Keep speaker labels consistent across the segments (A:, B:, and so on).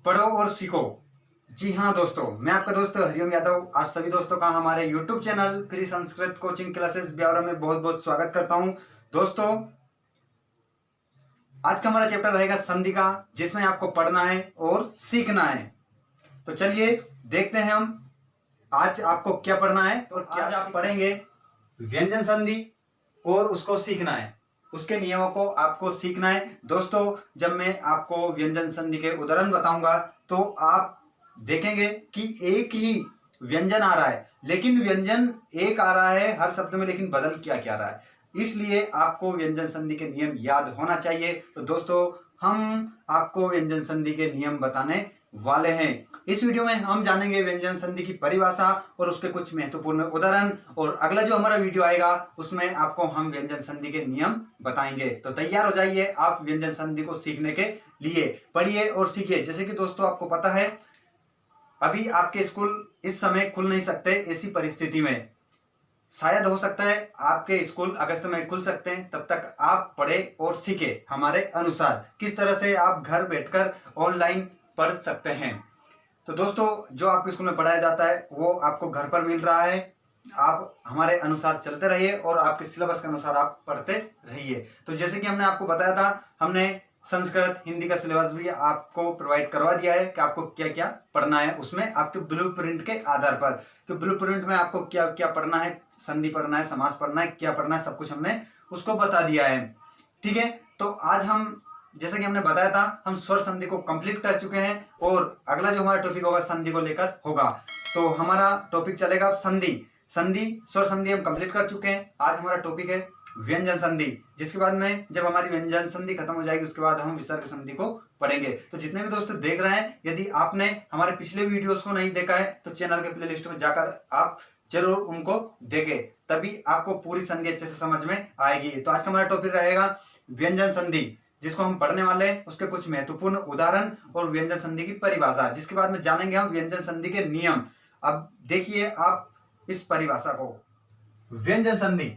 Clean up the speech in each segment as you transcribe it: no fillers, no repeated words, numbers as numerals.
A: पढ़ो और सीखो। जी हाँ दोस्तों, मैं आपका दोस्त हरिओम यादव आप सभी दोस्तों का हमारे YouTube channel free Sanskrit coaching classes Biaora में बहुत बहुत स्वागत करता हूं। दोस्तों, आज का हमारा चैप्टर रहेगा संधि का, जिसमें आपको पढ़ना है और सीखना है। तो चलिए देखते हैं हम आज आपको क्या पढ़ना है और क्या आज आप पढ़ेंगे। व्यंजन संधि और उसको सीखना है, उसके नियमों को आपको सीखना है। दोस्तों, जब मैं आपको व्यंजन संधि के उदाहरण बताऊंगा तो आप देखेंगे कि एक ही व्यंजन आ रहा है, लेकिन व्यंजन एक आ रहा है हर शब्द में, लेकिन बदल क्या क्या रहा है। इसलिए आपको व्यंजन संधि के नियम याद होना चाहिए। तो दोस्तों, हम आपको व्यंजन संधि के नियम बताने वाले हैं। इस वीडियो में हम जानेंगे व्यंजन संधि की परिभाषा और उसके कुछ महत्वपूर्ण उदाहरण, और अगला जो हमारा वीडियो आएगा उसमें आपको हम व्यंजन संधि के नियम बताएंगे। तो तैयार हो जाइए आप व्यंजन संधि को सीखने के लिए। पढ़िए और सीखिए। जैसे कि दोस्तों आपको पता है, अभी आपके स्कूल इस समय खुल नहीं सकते। ऐसी परिस्थिति में शायद हो सकता है आपके स्कूल अगस्त में खुल सकते हैं। तब तक आप पढ़े और सीखे हमारे अनुसार किस तरह से आप घर बैठकर ऑनलाइन पढ़ सकते हैं। तो दोस्तों, जो आपके स्कूल में पढ़ाया जाता है वो आपको घर पर मिल रहा है। आप हमारे अनुसार चलते रहिए और आपके सिलेबस के अनुसार आप पढ़ते रहिए। तो जैसे कि हमने आपको बताया था, हमने संस्कृत हिंदी का सिलेबस भी आपको प्रोवाइड करवा दिया है कि आपको क्या क्या पढ़ना है। उसमें आपके ब्लूप्रिंट के आधार पर, कि ब्लूप्रिंट में आपको क्या क्या पढ़ना है, संधि पढ़ना है, समास पढ़ना है, क्या पढ़ना है, सब कुछ हमने उसको बता दिया है। ठीक है। तो आज हम, जैसा कि हमने बताया था, हम स्वर संधि को कंप्लीट कर चुके हैं और अगला जो हमारा टॉपिक होगा संधि को लेकर होगा। तो हमारा टॉपिक चलेगा संधि। स्वर संधि हम कंप्लीट कर चुके हैं। आज हमारा टॉपिक है व्यंजन संधि, जिसके बाद में जब हमारी व्यंजन संधि खत्म हो जाएगी उसके बाद हम विसर्ग संधि को पढ़ेंगे। तो जितने भी दोस्त देख रहे हैं, यदि आपने हमारे पिछले वीडियोस को नहीं देखा है तो चैनल के प्लेलिस्ट में जाकर आप जरूर उनको देखें, तभी आपको पूरी संधि अच्छे से समझ में आएगी। तो आज का हमारा टॉपिक रहेगा व्यंजन संधि, जिसको हम पढ़ने वाले हैं, उसके कुछ महत्वपूर्ण उदाहरण और व्यंजन संधि की परिभाषा, जिसके बाद में जानेंगे हम व्यंजन संधि के नियम। अब देखिए आप इस परिभाषा को। व्यंजन संधि,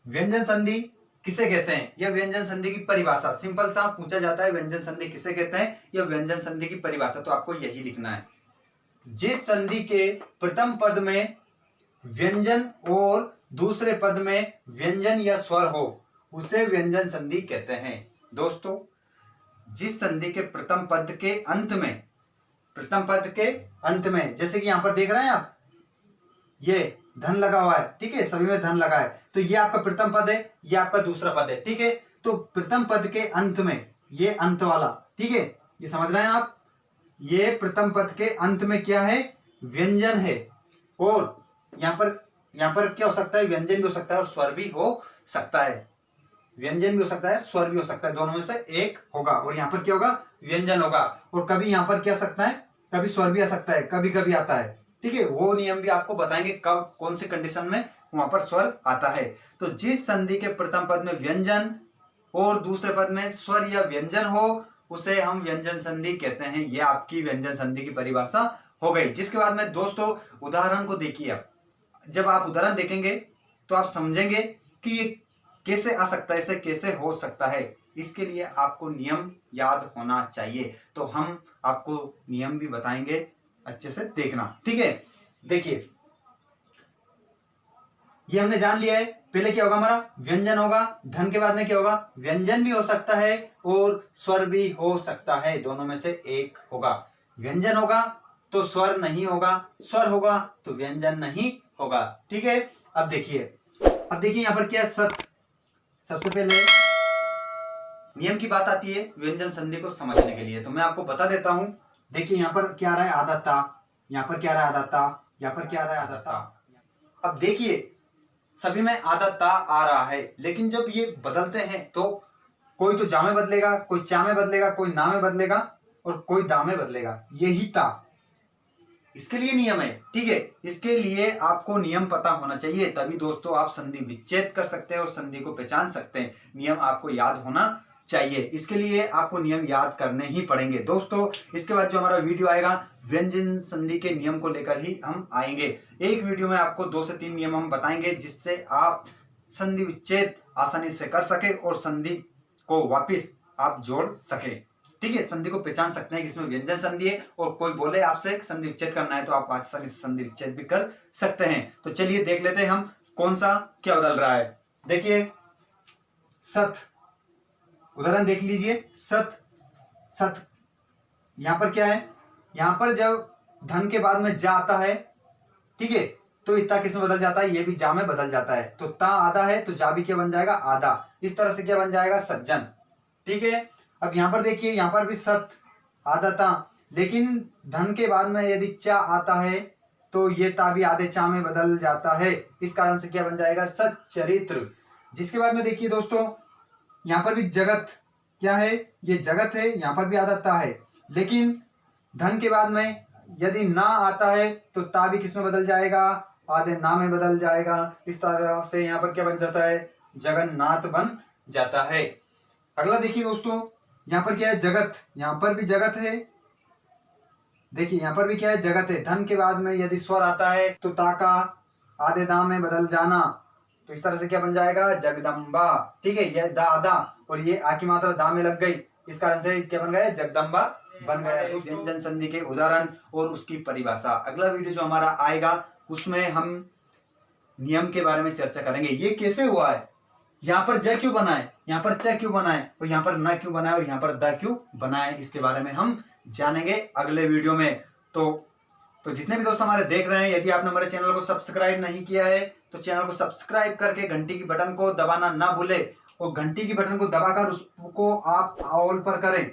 A: व्यंजन संधि किसे कहते हैं, यह व्यंजन संधि की परिभाषा। सिंपल सा पूछा जाता है, व्यंजन संधि किसे कहते हैं, यह व्यंजन संधि की परिभाषा। तो आपको यही लिखना है, जिस संधि के प्रथम पद में व्यंजन और दूसरे पद में व्यंजन या स्वर हो उसे व्यंजन संधि कहते हैं। दोस्तों, जिस संधि के प्रथम पद के अंत में, प्रथम पद के अंत में, जैसे कि यहां पर देख रहे हैं आप, ये धन लगा हुआ है, ठीक है, सभी में धन लगा है, तो ये आपका प्रथम पद है, ये आपका दूसरा पद है। ठीक है। तो प्रथम पद के अंत में, ये अंत वाला, ठीक है, ये समझ रहे हैं आप, ये प्रथम पद के अंत में क्या है, व्यंजन है। और यहां पर क्या हो सकता है, व्यंजन भी हो सकता है और स्वर भी हो सकता है। व्यंजन भी हो सकता है, स्वर भी हो सकता है, दोनों में से एक होगा। और यहां पर क्या होगा, व्यंजन होगा। और कभी यहां पर क्या आ सकता है, कभी स्वर भी आ सकता है, कभी कभी आता है। ठीक है, वो नियम भी आपको बताएंगे कब कौन सी कंडीशन में वहां पर स्वर आता है। तो जिस संधि के प्रथम पद में व्यंजन और दूसरे पद में स्वर या व्यंजन हो उसे हम व्यंजन संधि कहते हैं। यह आपकी व्यंजन संधि की परिभाषा हो गई। जिसके बाद में दोस्तों उदाहरण को देखिए। आप जब आप उदाहरण देखेंगे तो आप समझेंगे कि ये कैसे आ सकता है, इसे कैसे हो सकता है। इसके लिए आपको नियम याद होना चाहिए। तो हम आपको नियम भी बताएंगे, अच्छे से देखना। ठीक है, देखिए ये हमने जान लिया है। पहले क्या होगा, हमारा व्यंजन होगा, धन के बाद में क्या होगा, व्यंजन भी हो सकता है और स्वर भी हो सकता है, दोनों में से एक होगा। व्यंजन होगा तो स्वर नहीं होगा, स्वर होगा तो व्यंजन नहीं होगा। ठीक है। अब देखिए यहां पर क्या है, सबसे पहले नियम की बात आती है व्यंजन संधि को समझने के लिए। तो मैं आपको बता देता हूं। देखिए यहां पर क्या आ रहा है, आदता, यहां पर क्या आ रहा है, आदता, यहां पर क्या आ रहा है, आदता। अब देखिए सभी में आदता आ रहा है, लेकिन जब ये बदलते हैं तो कोई तो जा में बदलेगा, कोई चा में बदलेगा, कोई ना में बदलेगा और कोई दा में बदलेगा। यही ता, इसके लिए नियम है। ठीक है, इसके लिए आपको नियम पता होना चाहिए, तभी दोस्तों आप संधि विच्छेद कर सकते हैं और संधि को पहचान सकते हैं। नियम आपको याद होना चाहिए, इसके लिए आपको नियम याद करने ही पड़ेंगे। दोस्तों इसके बाद जो हमारा वीडियो आएगा व्यंजन संधि के नियम को लेकर ही हम आएंगे। एक वीडियो में आपको 2 से 3 नियम हम बताएंगे, जिससे आप संधि विच्छेद आसानी से कर सके और संधि को वापिस आप जोड़ सके। ठीक है, संधि को पहचान सकते हैं कि इसमें व्यंजन संधि है, और कोई बोले आपसे संधि विच्छेद करना है तो आप आसानी से संधि विच्छेद भी कर सकते हैं। तो चलिए देख लेते हैं हम कौन सा क्या बदल रहा है। देखिए सत, उदाहरण देख लीजिए, सत सत, यहां पर क्या है, यहां पर जब धन के बाद में जा आता है, ठीक है, तो इतना किसमें बदल जाता है, ये भी जा में बदल जाता है। तो ता आधा है तो जा भी क्या बन जाएगा, आधा। इस तरह से क्या बन जाएगा, सज्जन। ठीक है, अब यहां पर देखिए, यहां पर भी सत आधा ता, लेकिन धन के बाद में यदि चा आता है तो ये ता भी आधे चा में बदल जाता है। इस कारण से क्या बन जाएगा, सच्चरित्र। जिसके बाद में देखिए दोस्तों, यहां पर भी जगत, क्या है, ये जगत है, यहां पर भी आधा ता है, लेकिन धन के बाद में यदि ना आता है तो ता भी किसमें बदल जाएगा, आधे ना में बदल जाएगा। इस तरह से यहाँ पर क्या बन जाता है, जगन्नाथ बन जाता है। अगला देखिए दोस्तों, यहाँ पर क्या है, जगत, यहाँ पर भी जगत है, देखिए यहाँ पर भी क्या है, जगत है। धन के बाद में यदि स्वर आता है तो ता का आधे दा में बदल जाना, तो इस तरह से क्या बन जाएगा, जगदम्बा। ठीक है, ये दा आधा और ये आ की मात्रा दा में लग गई, इस कारण से क्या बन गया, जगदम्बा बन गया। व्यंजन संधि के उदाहरण और उसकी परिभाषा अगला वीडियो जो हमारा आएगा उसमें हम नियम के बारे में चर्चा करेंगे। ये कैसे हुआ है, यहाँ पर ज क्यों बना है, यहाँ पर च क्यों बना है, और यहाँ पर न क्यों बना है, और यहाँ पर द क्यों बना है, इसके बारे में हम जानेंगे अगले वीडियो में। तो जितने भी दोस्त हमारे देख रहे हैं, यदि आपने हमारे चैनल को सब्सक्राइब नहीं किया है तो चैनल को सब्सक्राइब करके घंटी की बटन को दबाना ना भूले, और घंटी की बटन को दबाकर उसको आप ऑल पर करें,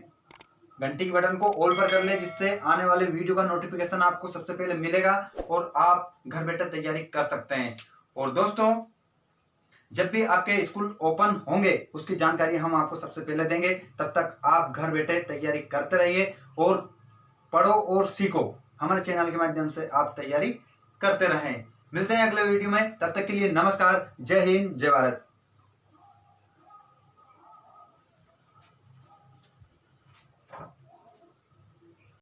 A: घंटी की बटन को ऑल पर कर ले, जिससे आने वाले वीडियो का नोटिफिकेशन आपको सबसे पहले मिलेगा और आप घर बैठे तैयारी कर सकते हैं। और दोस्तों, जब भी आपके स्कूल ओपन होंगे उसकी जानकारी हम आपको सबसे पहले देंगे। तब तक आप घर बैठे तैयारी करते रहिए और पढ़ो और सीखो। हमारे चैनल के माध्यम से आप तैयारी करते रहें। मिलते हैं अगले वीडियो में, तब तक के लिए नमस्कार, जय हिंद, जय भारत।